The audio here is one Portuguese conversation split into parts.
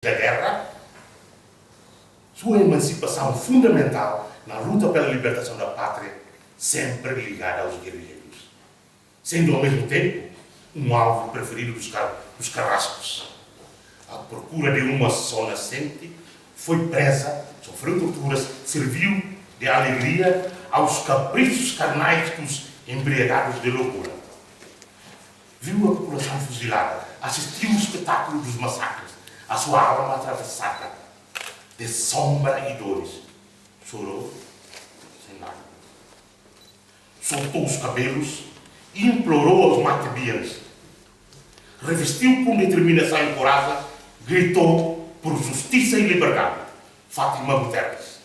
da guerra, sua emancipação fundamental na luta pela libertação da pátria, sempre ligada aos guerrilheiros, sendo ao mesmo tempo um alvo preferido dos carrascos. À procura de uma só nascente, foi presa, sofreu torturas, serviu de alegria aos caprichos carnais dos embriagados de loucura. Viu a população fuzilada, assistiu ao espetáculo dos massacres, a sua alma atravessada de sombra e dores. Chorou sem lágrimas. Soltou os cabelos e implorou aos maccabianos. Revestiu com determinação e coragem, gritou por justiça e liberdade. Fátima Guterres.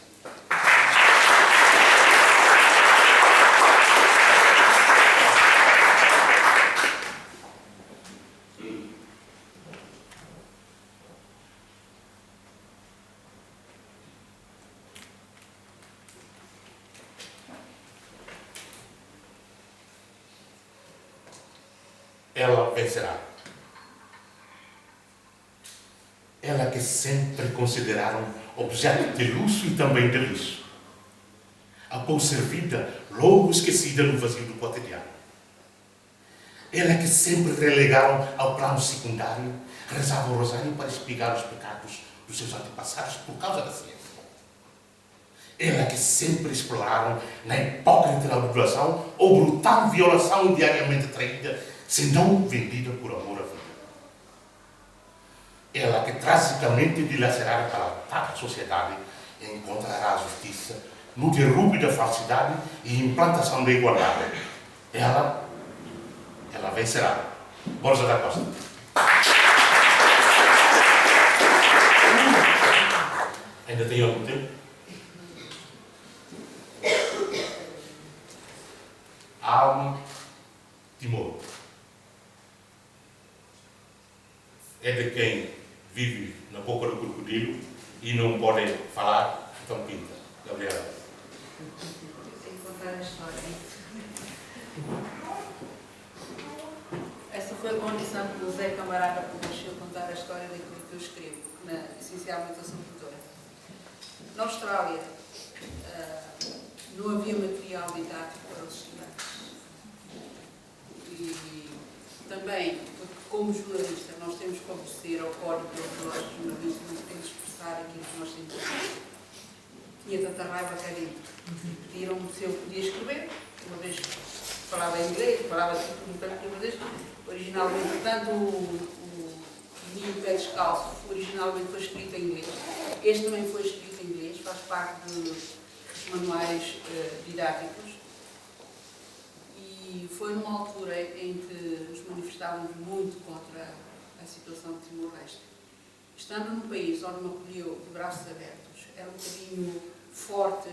Ela vencerá. Ela que sempre consideraram objeto de luxo e também de lixo. Após ser vida, logo esquecida no vazio do cotidiano. Ela que sempre relegaram ao plano secundário, rezava o rosário para expiar os pecados dos seus antepassados por causa da ciência. Ela que sempre exploraram na hipócrita adulação ou brutal violação diariamente traída, senão vendida por amor à vida. Ela que tragicamente dilacerada para a sociedade encontrará a justiça no derrube da falsidade e implantação da igualdade. Ela vencerá. Borja da Costa. Ainda tem algum tempo? Alma Timor. É de quem vive na boca do crocodilo e não pode falar, então pinta. Gabriela. Tenho que contar a história. Essa foi a condição que o Zé Camarada me deixou contar a história daquilo que eu escrevo, essencialmente eu sou produtora. Na Austrália, não havia material didático para os estudantes. E também, como jornalista, nós temos que obedecer ao código do nosso jornalista, não podemos expressar aquilo que nós sentimos. Tinha tanta raiva cá dentro. Pediram-me se eu podia escrever. Uma vez falava inglês, falava tudo um tanto de uma vez. Originalmente, portanto, o Menino Pé Descalço originalmente foi escrito em inglês. Este também foi escrito em inglês, faz parte dos manuais didáticos. E foi numa altura em que nos manifestávamos muito contra a situação de Timor-Leste. Estando num país onde me acolheu de braços abertos, era um bocadinho forte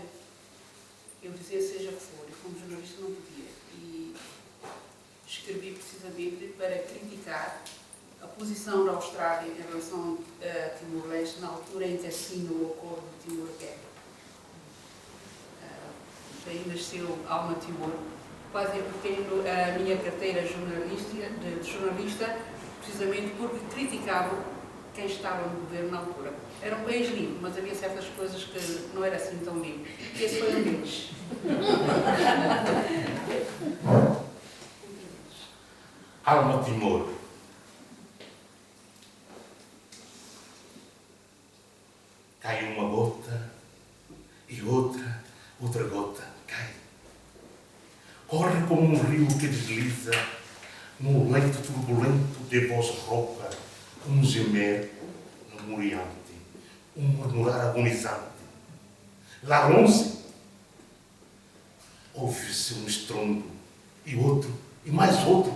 eu dizer seja o que for, e como jornalista não podia. E escrevi precisamente para criticar a posição da Austrália em relação a Timor-Leste na altura em que assinou o acordo de Timor-Leste. Daí nasceu Alma Timor. Quase porque a minha carteira de jornalista, precisamente porque criticava quem estava no governo na altura. Era um país limpo, mas havia certas coisas que não era assim tão limpo. E esse foi um deles. Alma Timor. Cai uma gota e outra gota cai. Corre como um rio que desliza no leito turbulento de voz rouca, um gemer muriante, um murmurar agonizante. Lá longe, ouve-se um estrondo, e outro, e mais outro.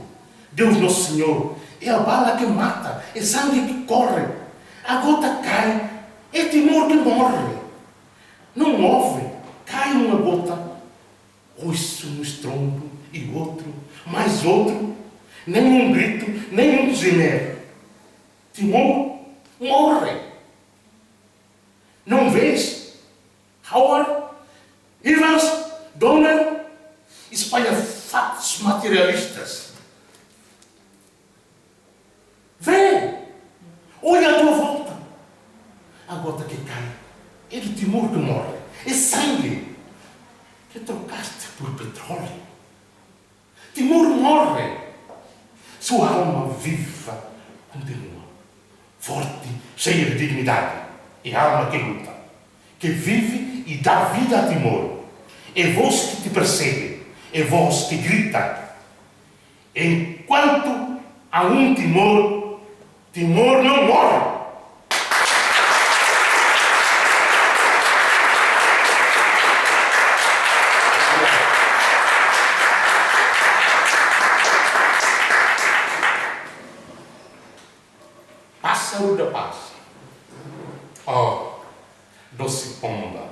Deus Nosso Senhor, é a bala que mata, é sangue que corre. A gota cai, é Timor que morre. Não ouve, cai uma gota, ouve-se um estrondo, e outro, mais outro. Nem um grito, nem um gemer. Timor morre. Não vês? Howard, Evans, Donner, espalhafatos materialistas. Vê! Olha a tua volta. a gota que cai é do Timor que morre. É sangue que trocaste por petróleo. Timor morre. Sua alma viva continua, forte, cheia de dignidade. É a alma que luta, que vive e dá vida a Timor. É voz que te persegue, é voz que grita. Enquanto há um Timor, Timor não morre. Pássaro da paz. Oh, doce pomba,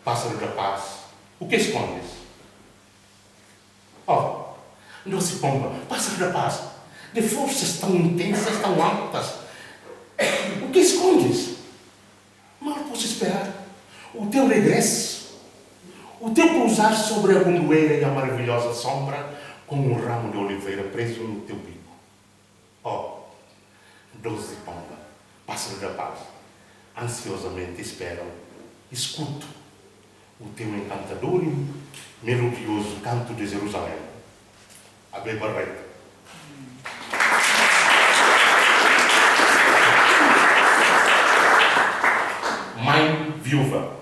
pássaro da paz, o que escondes? Oh, doce pomba, pássaro da paz, de forças tão intensas, tão altas, o que escondes? Mal posso esperar o teu regresso, o teu pousar sobre a gondoleira e a maravilhosa sombra com um ramo de oliveira preso no teu bico. Oh, doce pomba, pássaro da paz, ansiosamente espero, escuto o teu encantador e melodioso canto de Jerusalém. Abre Barreto. Mãe viúva.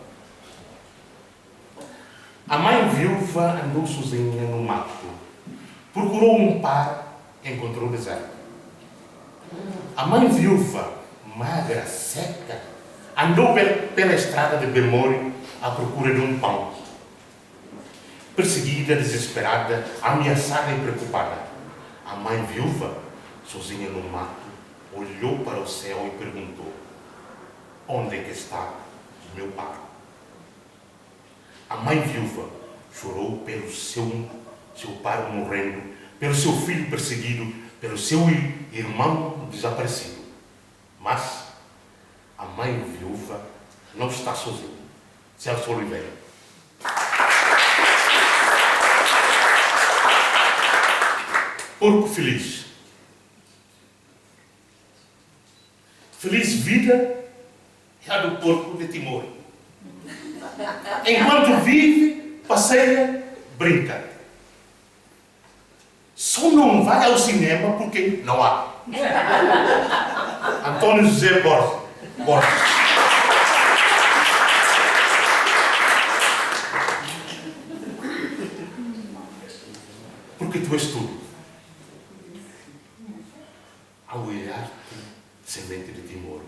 A mãe viúva andou sozinha no mato. Procurou um par, encontrou deserto. A mãe viúva, magra, seca, andou pela estrada de Belmore à procura de um pão. Perseguida, desesperada, ameaçada e preocupada, a mãe viúva, sozinha no mato, olhou para o céu e perguntou: onde é que está o meu pai? A mãe viúva chorou pelo seu pai morrendo, pelo seu filho perseguido, pelo seu irmão desaparecido. Mas a mãe viúva não está sozinha. Celso Oliveira. Porco feliz. Feliz vida é a do porco de Timor. Enquanto vive, passeia, brinca. Só não vai ao cinema porque não há. Antônio José Borges. Porque tu és tudo. Ao olhar-te, semente de Timor,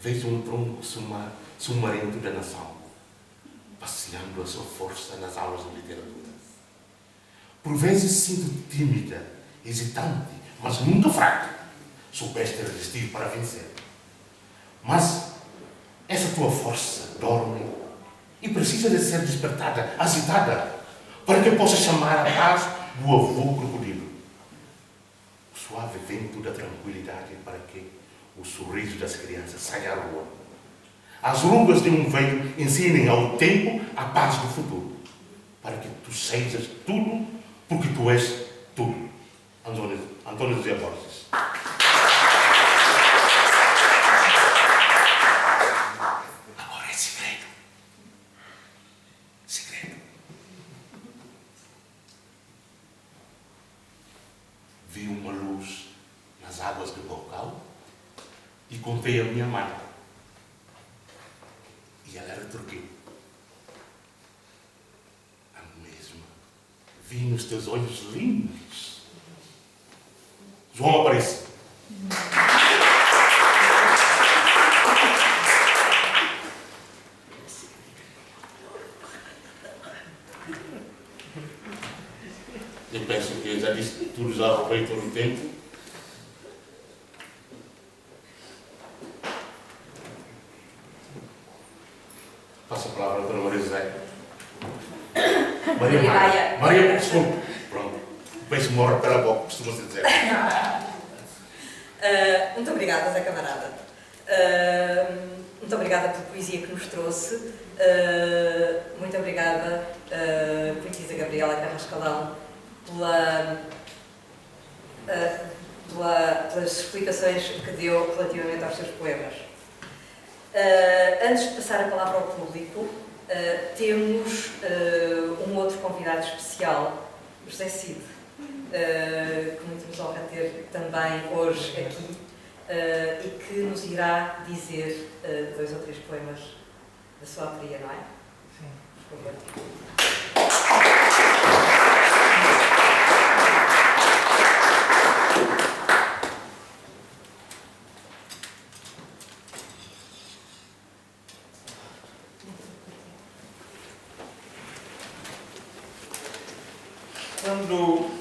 vejo um tronco submarino da nação, passeando a sua força nas aulas de literatura. Por vezes sinto-te tímida, hesitante, mas nunca fraca. Soubeste resistir para vencer. Mas essa tua força dorme e precisa de ser despertada, agitada, para que possa chamar a paz do avô crocodilo. O suave vento da tranquilidade para que o sorriso das crianças saia à rua. As rugas de um veio ensinem ao tempo a paz do futuro, para que tu sejas tudo, porque tu és tudo. Antônio José Borges. Agora é segredo. Segredo. Vi uma luz nas águas do Bocal e contei a minha mãe. E ela retorquiu: a mesma. Vi nos teus olhos lindos. João Aparecido. Eu penso que eu já disse tudo, já roubei todo o tempo. Passo a palavra à doutora Maria José. Maria, desculpe. Pronto. O peixe morre pela boca, costuma-se dizer. Muito obrigada, Zé Camarada. Muito obrigada pela poesia que nos trouxe. Muito obrigada, poetisa Gabriela Carrascalão, pelas explicações que deu relativamente aos seus poemas. Antes de passar a palavra ao público, temos um outro convidado especial, o José Cid, que muito nos honra ter também hoje aqui, e que nos irá dizer 2 ou 3 poemas da sua autoria, não é? Sim. Por favor.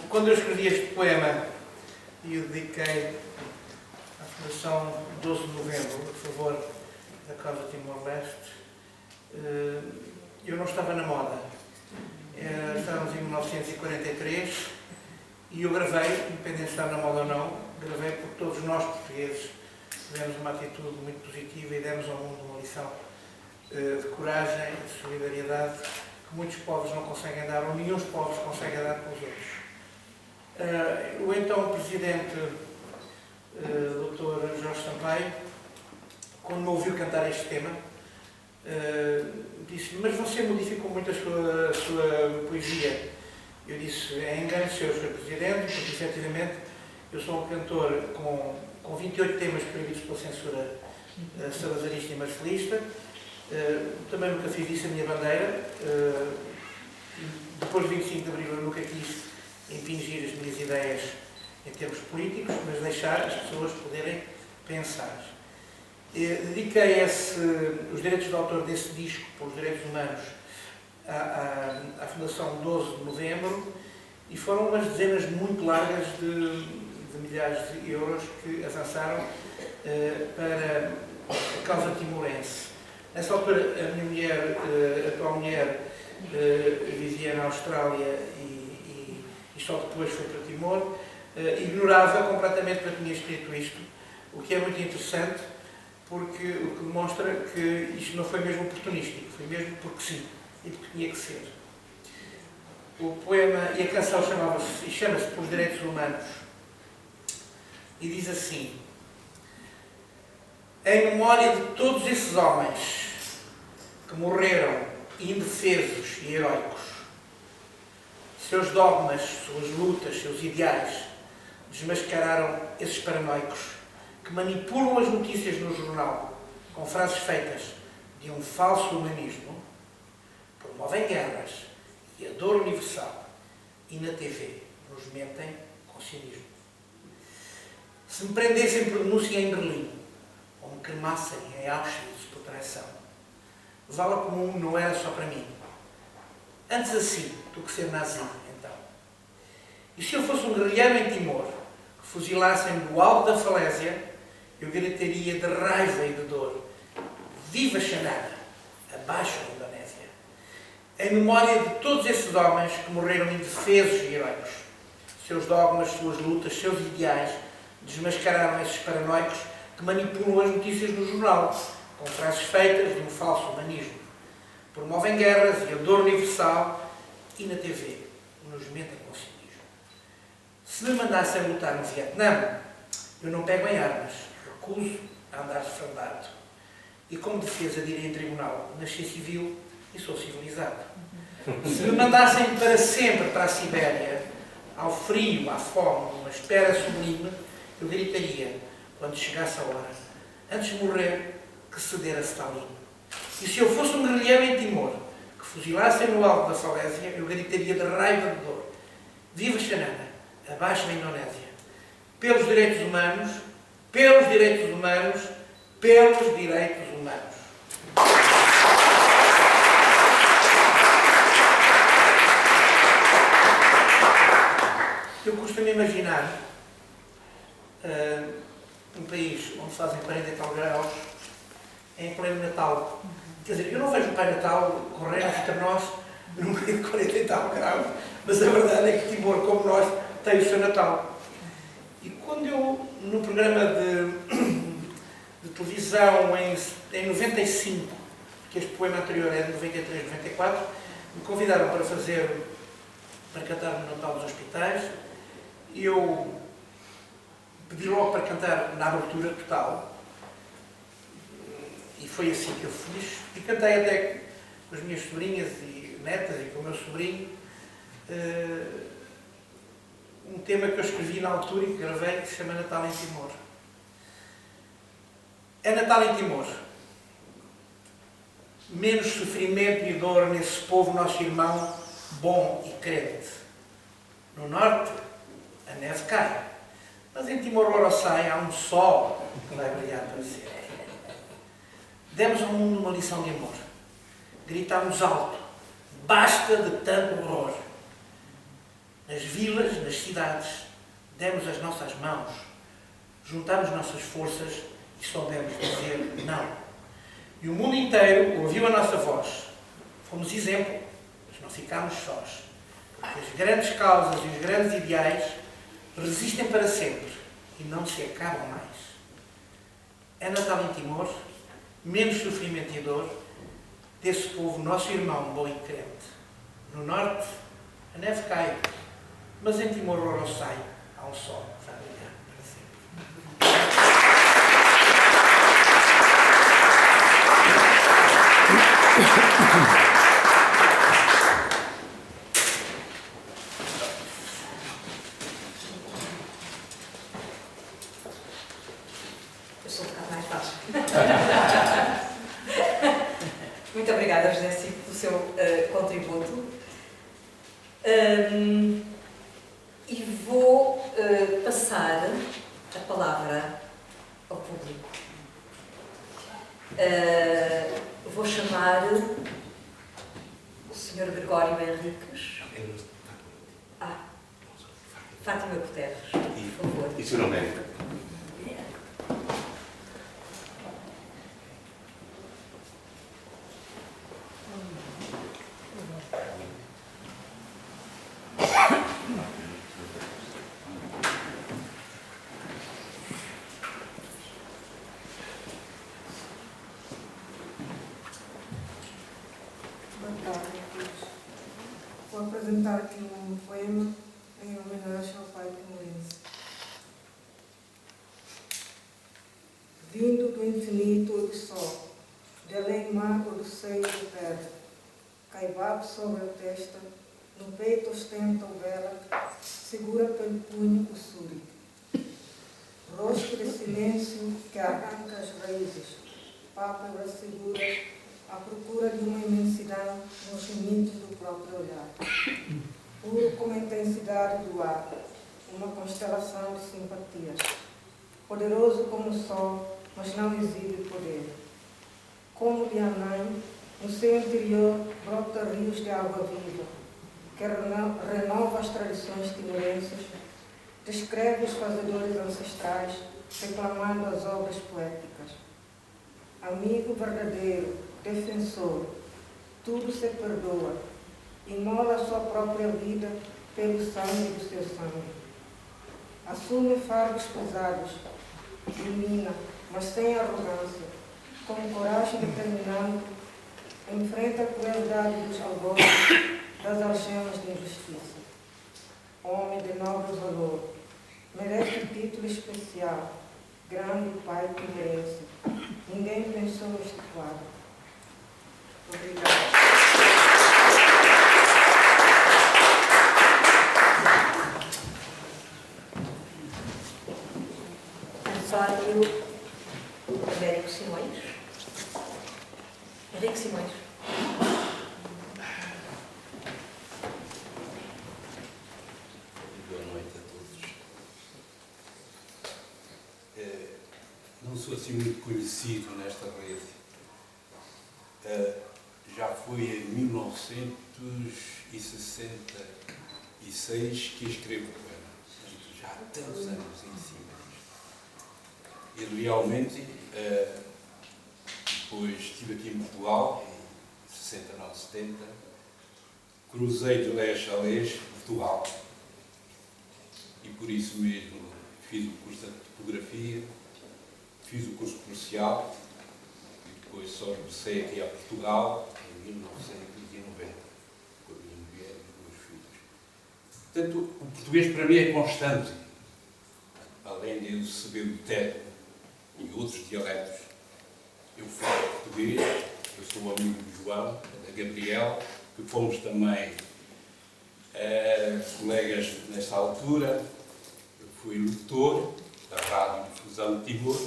Quando eu escrevi este poema e o dediquei à Fundação 12 de Novembro, a favor da causa Timor-Leste, eu não estava na moda. Estávamos em 1943 e eu gravei, independente de estar na moda ou não, gravei porque todos nós, portugueses, tivemos uma atitude muito positiva e demos ao mundo uma lição de coragem, de solidariedade, que muitos povos não conseguem dar, ou nenhum povos conseguem dar com os outros. O então Presidente, Dr. Jorge Sampaio, quando me ouviu cantar este tema, disse-me: mas você modificou muito a sua poesia. Eu disse: é engano seu, Sr. Presidente, porque efetivamente eu sou um cantor com 28 temas proibidos pela censura salazarista e marcelista. Também nunca fiz isso a minha bandeira. Depois de 25 de Abril eu nunca quis impingir as minhas ideias em termos políticos, mas deixar as pessoas poderem pensar. Dediquei os direitos de autor desse disco, pelos direitos humanos, à Fundação 12 de Novembro, e foram umas dezenas muito largas de milhares de euros que avançaram para a causa timorense. Nessa altura, a minha mulher, a atual mulher, vivia na Austrália e só depois foi para Timor. Ignorava completamente que eu tinha escrito isto, o que é muito interessante, porque o que demonstra que isto não foi mesmo oportunístico, foi mesmo porque sim, e porque tinha que ser. O poema e a canção chama-se Pelos Direitos Humanos, e diz assim: em memória de todos esses homens que morreram indefesos e heroicos, seus dogmas, suas lutas, seus ideais, desmascararam esses paranoicos que manipulam as notícias no jornal com frases feitas de um falso humanismo, promovem guerras e a dor universal, e na TV nos mentem com cinismo. Se me prendessem por denúncia em Berlim, ou me cremassem em Auschwitz por traição, vala comum não era só para mim. Antes assim do que ser nazi, então. E se eu fosse um guerrilheiro em Timor, que fuzilassem do alto da falésia, eu gritaria de raiva e de dor: viva Xanana, abaixo a Indonésia. Em memória de todos esses homens que morreram indefesos e heroicos, seus dogmas, suas lutas, seus ideais, desmascararam esses paranoicos que manipulam as notícias no jornal, com frases feitas de um falso humanismo. Promovem guerras e a dor universal, e na TV nos mentem com cinismo. Se me mandassem lutar no Vietnã, eu não pego em armas, recuso a andar desfraldado. E como defesa direi em tribunal: nasci civil e sou civilizado. Se me mandassem para sempre para a Sibéria, ao frio, à fome, numa espera sublime, eu gritaria, quando chegasse a hora, antes de morrer, que ceder a Stalin. E se eu fosse um guerrilheiro em Timor, que fuzilassem no alto da falésia, eu gritaria de raiva e de dor: viva Xanana, abaixo a Indonésia. Pelos direitos humanos, pelos direitos humanos, pelos direitos humanos. Eu costumo imaginar um país onde fazem 40 e tal graus em pleno Natal. Quer dizer, eu não vejo o Pai Natal correr entre nós num meio de 40 e tal graus, mas a verdade é que Timor, como nós, tem o seu Natal. E quando eu, no programa de televisão em 95, que este poema anterior é de 93, 94, me convidaram para cantar no Natal dos Hospitais, e eu pedi logo para cantar na abertura total. E foi assim que eu fiz. E cantei até com as minhas sobrinhas e netas e com o meu sobrinho um tema que eu escrevi na altura e que gravei, que se chama Natal em Timor. É Natal em Timor. Menos sofrimento e dor nesse povo nosso irmão, bom e crente. No norte, a neve cai. Mas em Timor-Leste há um sol que vai brilhar para sempre. Demos ao mundo uma lição de amor. Gritámos alto. Basta de tanto horror. Nas vilas, nas cidades, demos as nossas mãos. Juntamos nossas forças e soubemos dizer não. E o mundo inteiro ouviu a nossa voz. Fomos exemplo, mas não ficámos sós. Porque as grandes causas e os grandes ideais resistem para sempre e não se acabam mais. É Natal em Timor, menos sofrimento e dor, desse povo nosso irmão bom e crente. No norte, a neve cai, mas em Timor-Leste há um sol que vai brilhar para sempre. Eu sou um bocado mais fácil. Muito obrigada, José Cid, pelo seu contributo. E vou passar a palavra ao público. Vou chamar o Sr. Gregório Henriques. Fátima Guterres, por favor. E seu nome é? Vou apresentar aqui um poema em homenagem ao pai timorense. Vindo do infinito ou do sol, de além mar ou do seio da terra, caivado sobre a testa, no peito ostenta o vela, segura pelo punho o súrico. Rosto de silêncio que arranca as raízes, pálpebras seguras, à procura de uma imensidão nos limites do próprio olhar. Puro como a intensidade do ar, uma constelação de simpatias. Poderoso como o sol, mas não exibe poder. Como de Anã, no seu interior brota rios de água viva, que renova as tradições timorenses, descreve os fazedores ancestrais, reclamando as obras poéticas. Amigo verdadeiro, defensor, tudo se perdoa, imola a sua própria vida pelo sangue do seu sangue. Assume fardos pesados, domina, mas sem arrogância, com coragem determinante, enfrenta a crueldade dos algozes, das algemas de injustiça. Homem de nobre valor, merece título especial, grande pai timorense. Ninguém pensou neste quadro. Obrigada. Antônio Américo Simões. Henrique Simões. Boa noite a todos. Não sou assim muito conhecido nesta rede. Já foi em 1966 que escrevo poema. Portanto, já há tantos anos em cima disto. E realmente, depois estive aqui em Portugal, em 69, 70, cruzei de leste a leste Portugal. E por isso mesmo fiz o curso de topografia, fiz o curso comercial e depois só regressei aqui a Portugal em 1990, com a minha mulher e os meus filhos. Portanto, o português para mim é constante. Além de eu saber o teto e outros dialetos, eu falo português. Eu sou amigo do João, da Gabriel, que fomos também colegas nesta altura. Eu fui locutor da Rádio Difusão de Timor.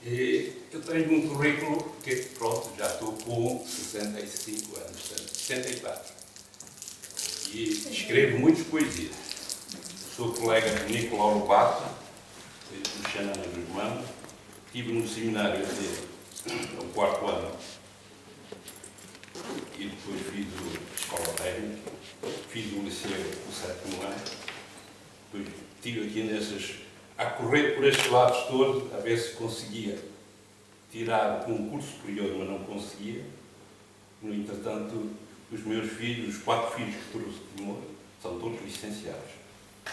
E eu tenho um currículo que, pronto, já estou com 65 anos, 64. E escrevo muitas poesias. Sou colega de Nicolau Lobato, do Xanana dos Irmãos. Estive no seminário dele, no 4º ano. E depois fiz a escola técnica, fiz o liceu, o 7º ano. Depois estive aqui a correr por estes lados todos, a ver se conseguia tirar um curso superior, mas não conseguia. No entretanto, os meus filhos, os 4 filhos que trouxe de Timor, são todos licenciados.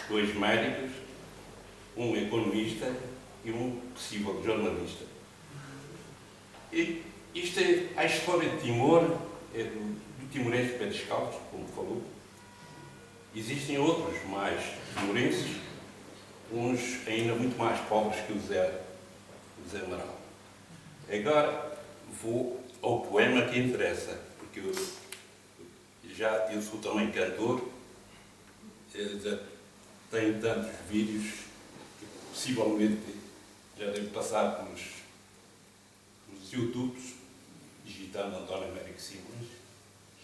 2 médicos, um economista e um possível jornalista. E isto é a história de Timor, é do timorense Pé Descalço, como falou. Existem outros mais timorenses, uns ainda muito mais pobres que o Zé Amaral. Agora vou ao poema que interessa, porque eu sou também cantor, já tenho tantos vídeos que possivelmente já devo passar pelos YouTubes, digitando António Américo Simões,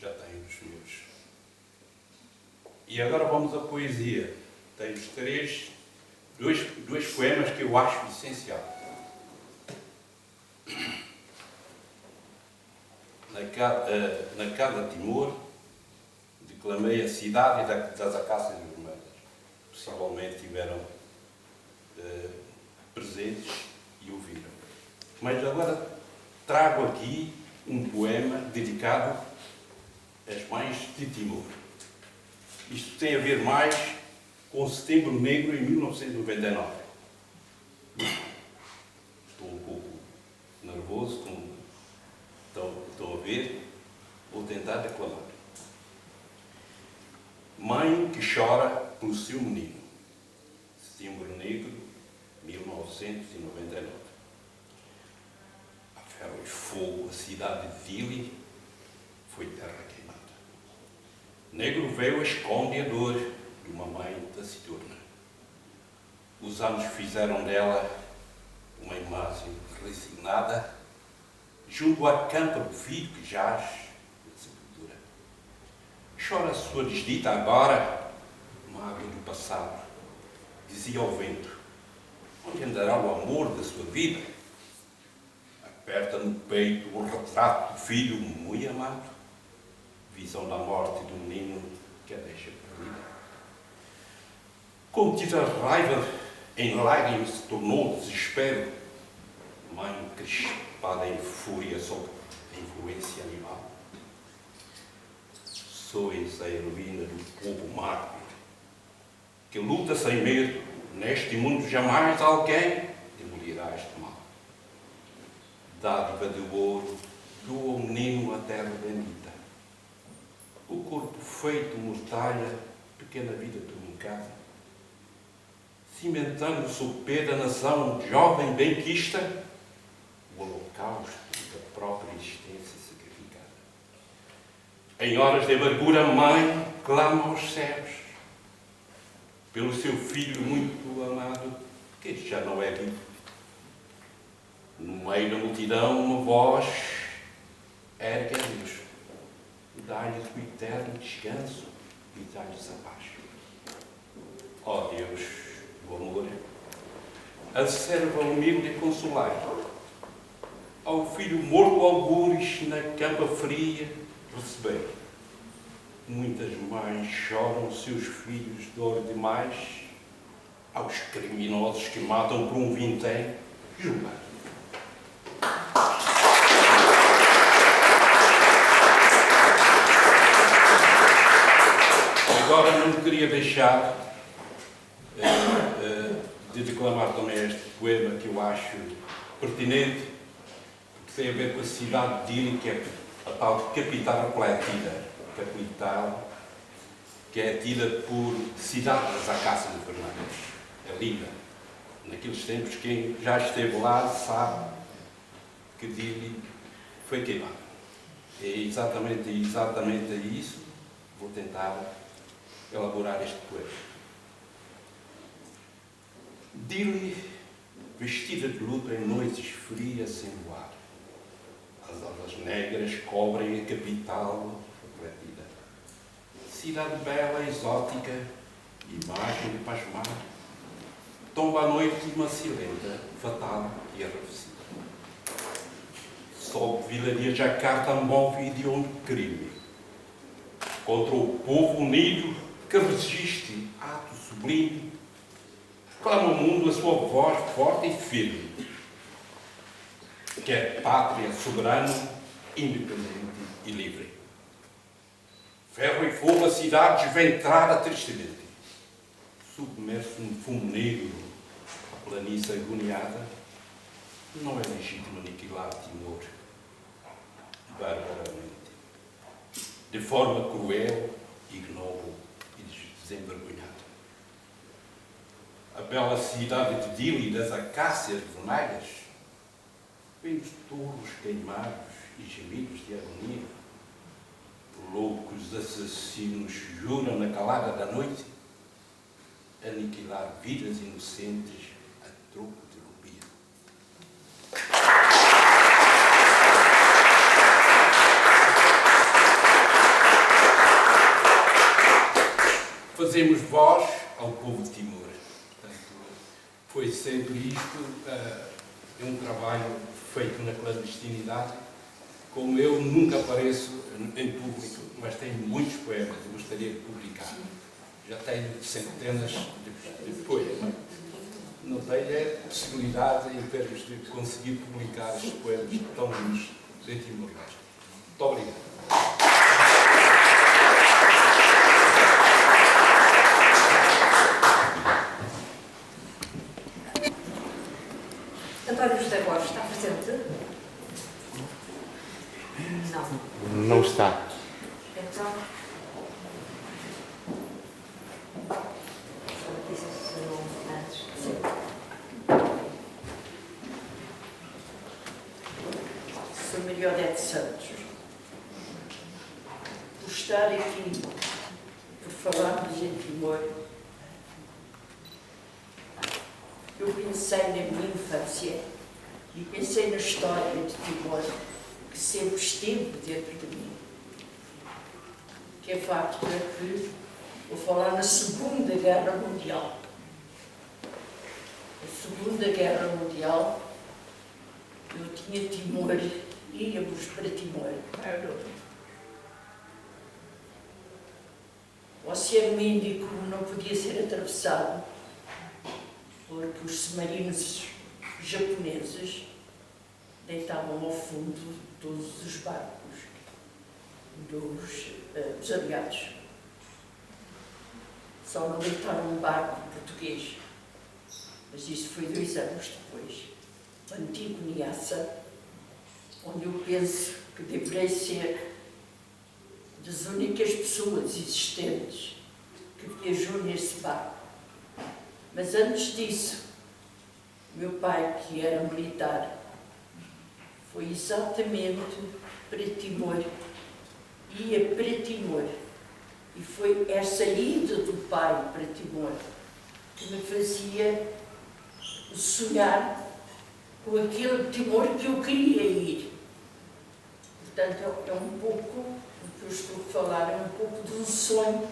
já tenho os meus. E agora vamos à poesia. Tenho dois poemas que eu acho essencial. Na Casa Timor, declamei a cidade das acácias vermelhas. Possivelmente tiveram presentes e ouviram. Mas agora trago aqui um poema dedicado às mães de Timor. Isto tem a ver mais com o Setembro Negro em 1999. Estou um pouco nervoso, como estão a ver. Vou tentar declamar. Mãe que chora pelo seu menino. Setembro Negro, 1999. A ferro e fogo, a cidade de Dili foi terra queimada. Negro veio esconde a dor de uma mãe taciturna. Os anos fizeram dela uma imagem resignada junto à campa do filho que jaz na sepultura. Chora a sua desdita agora, mágoa do passado. Dizia ao vento: onde andará o amor da sua vida? Aperta no peito o retrato do filho muito amado, visão da morte do menino que a deixa perdida. Contida a raiva em lágrimas se tornou desespero. Mãe crispada em fúria sob a influência animal. Sois a heroína do povo mártir, que luta sem medo. Neste mundo jamais alguém demolirá este mal. Dádiva de ouro, doa ao menino a terra bendita. O corpo feito mortalha, pequena vida truncada. Cimentando sob pé da nação jovem benquista, o holocausto da própria existência sacrificada. Em horas de amargura, a mãe clama aos céus pelo seu filho muito amado, que já não é vivo. No meio da multidão, uma voz ergue a Deus. Dá-lhes o eterno descanso e dá-lhes a paz. Ó Deus do amor, a serva humilde e consolar, ao filho morto algures na campa fria receber. Muitas mães choram seus filhos dor demais, aos criminosos que matam por um vintém julgar. Agora não queria deixar de declamar também este poema que eu acho pertinente, porque tem a ver com a cidade de Dili, que é a tal capital coletiva, capital que é tida por cidade das acácias vermelhas. É linda. Naqueles tempos, quem já esteve lá sabe que Dili foi queimado. É exatamente isso vou tentar elaborar este poema. Dili, vestida de luto em noites frias sem luar, as asas negras cobrem a capital refletida. Cidade bela, exótica, imagem de pasmar, tomba a noite macilenta, fatal e arrefecida. Sob vilaria Jacarta move de um crime contra o povo unido que resiste ato sublime, clama ao mundo a sua voz forte e firme, que é pátria soberana, independente e livre. Ferro e fogo a cidade desventrada tristemente, submerso num fumo negro, a planície agoniada, não é legítimo aniquilar Timor barbaramente, de forma cruel, ignoble e desenvergonhada. A bela cidade de Dili das acácias vermelhas, vem os touros queimados e gemidos de agonia. Loucos assassinos juram na calada da noite aniquilar vidas inocentes a troco de rubia. Fazemos voz ao povo de Timor. Portanto, foi sempre isto, é um trabalho feito na clandestinidade. Como eu nunca apareço em público, mas tenho muitos poemas e gostaria de publicar. Já tenho centenas de poemas. Não tenho a possibilidade, em termos de conseguir publicar estes poemas tão lindos de Timor-Leste. Muito obrigado. António José Borges está presente? Não. Não está. Então, disse o seu nome antes. Sim. Sou Maria Odete Santos. Por estar aqui, por falarmos em Timor, eu pensei na minha infância e pensei na história de Timor, que sempre esteve dentro de mim. Que é facto é que vou falar na Segunda Guerra Mundial. A Segunda Guerra Mundial, eu tinha Timor, íamos para Timor. O Oceano Índico não podia ser atravessado porque os submarinos japoneses deitavam ao fundo todos os barcos dos aliados. Só não deitaram um barco português, mas isso foi 2 anos depois. O antigo Niassa, onde eu penso que deverei ser das únicas pessoas existentes que viajou nesse barco. Mas antes disso, meu pai, que era militar, foi exatamente para Timor, ia para Timor. E foi essa ida do pai para Timor que me fazia sonhar com aquele Timor que eu queria ir. Portanto, é um pouco, o que eu estou a falar, é um pouco de um sonho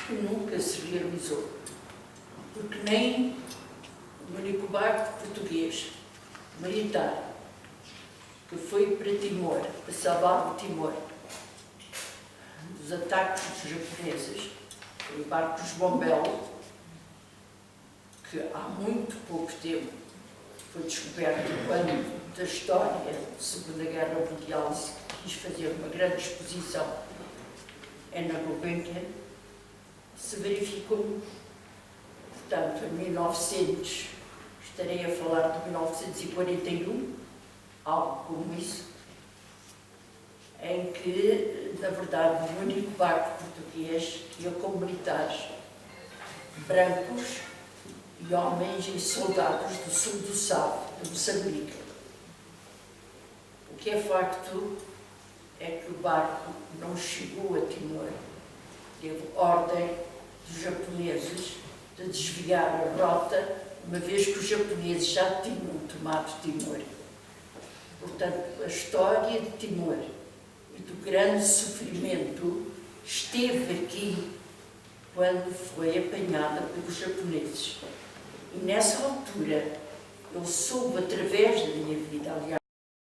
que nunca se realizou. Porque nem o único barco português, militar, que foi para Timor, para salvar o Timor dos ataques dos japoneses, foi o barco João Belo, que há muito pouco tempo foi descoberto quando da história da Segunda Guerra Mundial se quis fazer uma grande exposição na Gulbenkian, se verificou. Portanto, em 1900, estarei a falar de 1941, algo como isso, em que, na verdade, o único barco português ia com militares brancos e homens e soldados do sul do Sado, de Moçambique. O que é facto é que o barco não chegou a Timor. Teve ordem dos japoneses de desviar a rota, uma vez que os japoneses já tinham tomado Timor. Portanto, a história de Timor e do grande sofrimento esteve aqui quando foi apanhada pelos japoneses. E nessa altura, eu soube, através da minha vida, aliás,